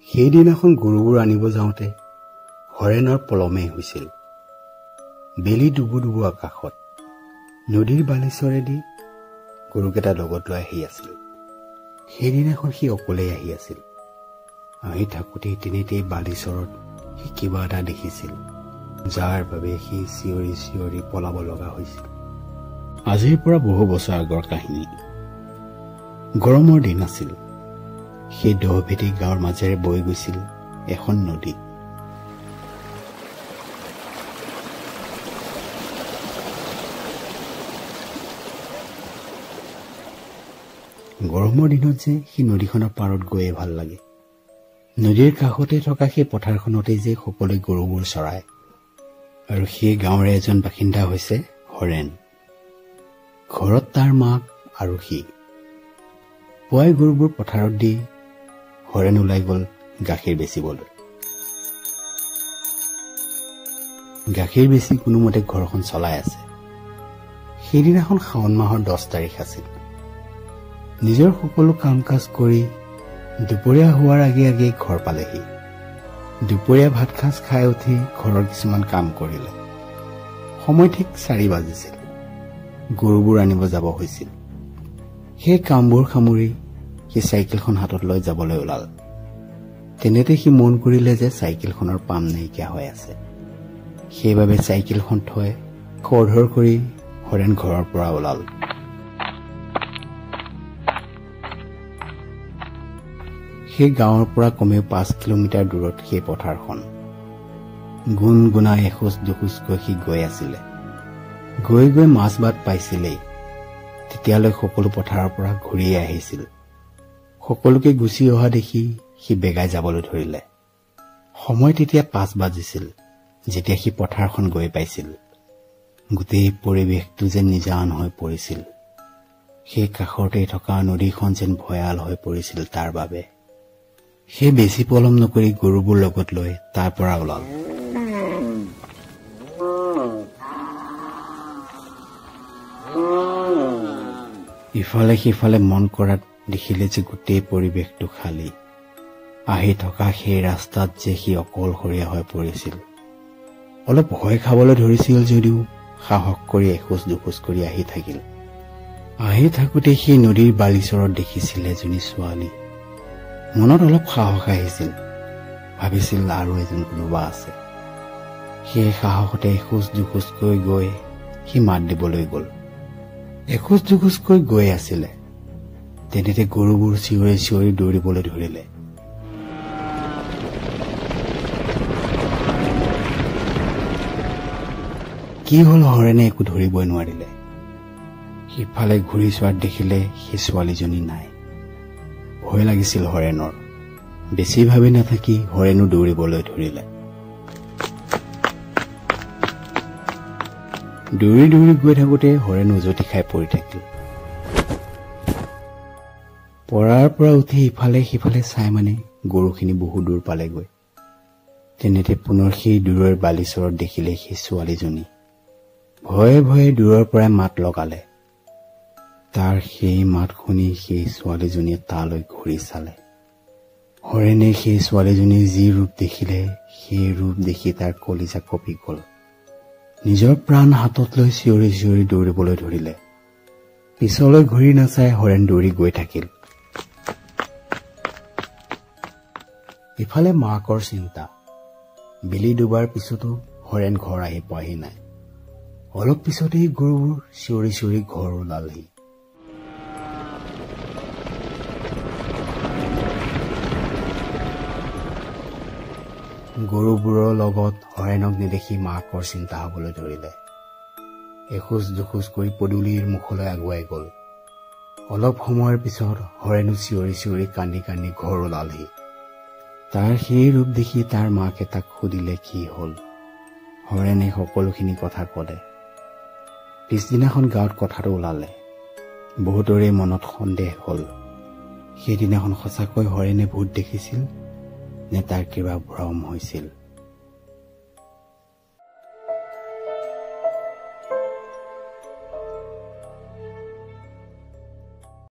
সেইদিনাখন গৰুবোৰ আনিব যাওঁতে হৰেণৰ পলমেই হৈছিল। বেলি ডুবু ডুবু আকাশত নদীৰ বালিচৰেদি গৰুকেইটা লগত লৈ আহি আছিল। সেইদিনাখন সি অকলেই আহি আছিল। আহি থাকোঁতেই তেনেতেই বালিচৰত সি কিবা এটা দেখিছিল, যাৰ বাবে সি চিঞৰি চিঞৰি পলাব লগা হৈছিল। আজিৰ পৰা বহু বছৰ আগৰ কাহিনী। গৰমৰ দিন আছিল। সেই দহভেটি গাঁৱৰ মাজেৰে বৈ গৈছিল এখন নদী। গৰমৰ দিনত যে সেই নদীখনৰ পাৰত গৈয়ে ভাল লাগে। নদীৰ কাষতে থকা সেই পথাৰখনতে যে সকলোৱে গৰুবোৰ চৰায়। আৰু সেই গাঁৱৰে এজন বাসিন্দা হৈছে হৰেণ। ঘৰত তাৰ মাক আৰু সি। পুৱাই গৰুবোৰ পথাৰত দি হৰেণ ওলাই গ'ল গাখীৰ বেচিবলৈ। গাখীৰ বেচি কোনোমতে ঘৰখন চলাই আছে। সেইদিনাখন শাওণ মাহৰ 10 তাৰিখ আছিল। নিজৰ সকলো কাম কাজ কৰি দুপৰীয়া হোৱাৰ আগে আগে ঘৰ পালেহি। দুপৰীয়া ভাত সাজ খাই উঠি ঘৰৰ কিছুমান কাম কৰিলে। সময় ঠিক 4 বাজিছিল। গৰুবোৰ আনিব যাব হৈছিল। সেই কামবোৰ সামৰি সি চাইকেলখন হাতত লৈ যাবলৈ ওলাল। তেনেতে সি মন কৰিলে যে চাইকেলখনৰ পাম নাইকিয়া হৈ আছে। সেইবাবে চাইকেলখন থৈ খৰধৰ কৰি হৰেণ ঘৰৰ পৰা ওলাল। সেই গাঁৱৰ পৰা কমেও 5 কিলোমিটাৰ দূৰত সেই পথাৰখন। গুণ গুণাই এখোজ দুখোজকৈ সি গৈ আছিলে। গৈ গৈ মাজবাট পাইছিলেই। তেতিয়ালৈ সকলো পথাৰৰ পৰা ঘূৰি আহিছিল। সকলোকে গুচি অহা দেখি সি বেগাই যাবলৈ ধৰিলে। সময় তেতিয়া 5 বাজিছিল যেতিয়া সি পথাৰখন গৈ পাইছিল। গোটেই পৰিৱেশটো যেন নিজান হৈ পৰিছিল। সেই কাষতে থকা নদীখন যেন ভয়াল হৈ পৰিছিল তাৰ বাবে। সি বেছি পলম নকৰি গৰুবোৰ লগত লৈ তাৰ পৰা ওলাল। ইফালে সিফালে মন কৰাত দেখিলে যে গোটেই পৰিৱেশটো খালী। আহি থকা সেই ৰাস্তাত যে সি অকলশৰীয়া হৈ পৰিছিল। অলপ ভয় খাবলৈ ধৰিছিল যদিও সাহস কৰি এখোজ দুখোজ কৰি আহি থাকিল। আহি থাকোঁতে সি নদীৰ বালিচৰত দেখিছিল এজনী ছোৱালী। মনত অলপ সাহস আহিছিল। ভাবিছিল আৰু এজন কোনোবা আছে। সেই সাহসতে এখোজ দুখোজকৈ গৈ সি মাত দিবলৈ গ'ল। এখোজ দুখোজকৈ গৈ আছিলে। তেনেতে গৰুবোৰ চিঞৰি চিঞৰি দৌৰিবলৈ ধৰিলে। কি হ'ল হৰেণে একো ধৰিবই নোৱাৰিলে। সিফালে ঘূৰি চোৱাত দেখিলে সেই ছোৱালীজনী নাই। ভয় লাগিছিল হৰেণৰ। বেছি ভাবি নাথাকি হৰেণো দৌৰিবলৈ ধৰিলে। দৌৰি দৌৰি গৈ থাকোঁতে হৰেণ উজটি খাই পৰি থাকিল। পৰাৰ পৰা উঠি ইফালে সিফালে চাই মানে গৰুখিনি বহু দূৰ পালেগৈ। তেনেতে পুনৰ সেই দূৰৰ বালিচৰত দেখিলে সেই ছোৱালীজনী। ভয়ে ভয়ে দূৰৰ পৰাই মাত লগালে। তাৰ সেই মাত শুনি সেই ছোৱালীজনীয়ে তালৈ ঘূৰি চালে। হৰেণে সেই ছোৱালীজনীৰ যি ৰূপ দেখিলে, সেই ৰূপ দেখি তাৰ কলিজা কঁপি গ'ল। নিজৰ প্ৰাণ হাতত লৈ চিঞৰি চিঞৰি দৌৰিবলৈ ধৰিলে। পিছলৈ ঘূৰি নাচাই হৰেণ দৌৰি গৈ থাকিল। ইফালে মাকৰ চিন্তা। বেলি ডুবাৰ পিছতো হৰেণ ঘৰ আহি পোৱাহি নাই। অলপ পিছতেই গৰুবোৰ চিঞৰি চিঞৰি ঘৰ ওলালহি। গৰুবোৰৰ লগত হৰেণক নেদেখি মাকৰ চিন্তা হ'বলৈ ধৰিলে। এখোজ দুখোজ কৰি পদূলিৰ মুখলৈ আগুৱাই গ'ল। অলপ সময়ৰ পিছত হৰেণো চিঞৰি চিঞৰি কান্দি কান্দি ঘৰ ওলালহি। তাৰ সেই ৰূপ দেখি তাৰ মাকে তাক সুধিলে কি হ'ল। হৰেণে সকলোখিনি কথা ক'লে। পিছদিনাখন গাঁৱত কথাটো ওলালে। বহুতৰে মনত সন্দেহ হ'ল। সেইদিনাখন সঁচাকৈ হৰেণে ভূত দেখিছিল নে তাৰ কিবা ভ্ৰম হৈছিল।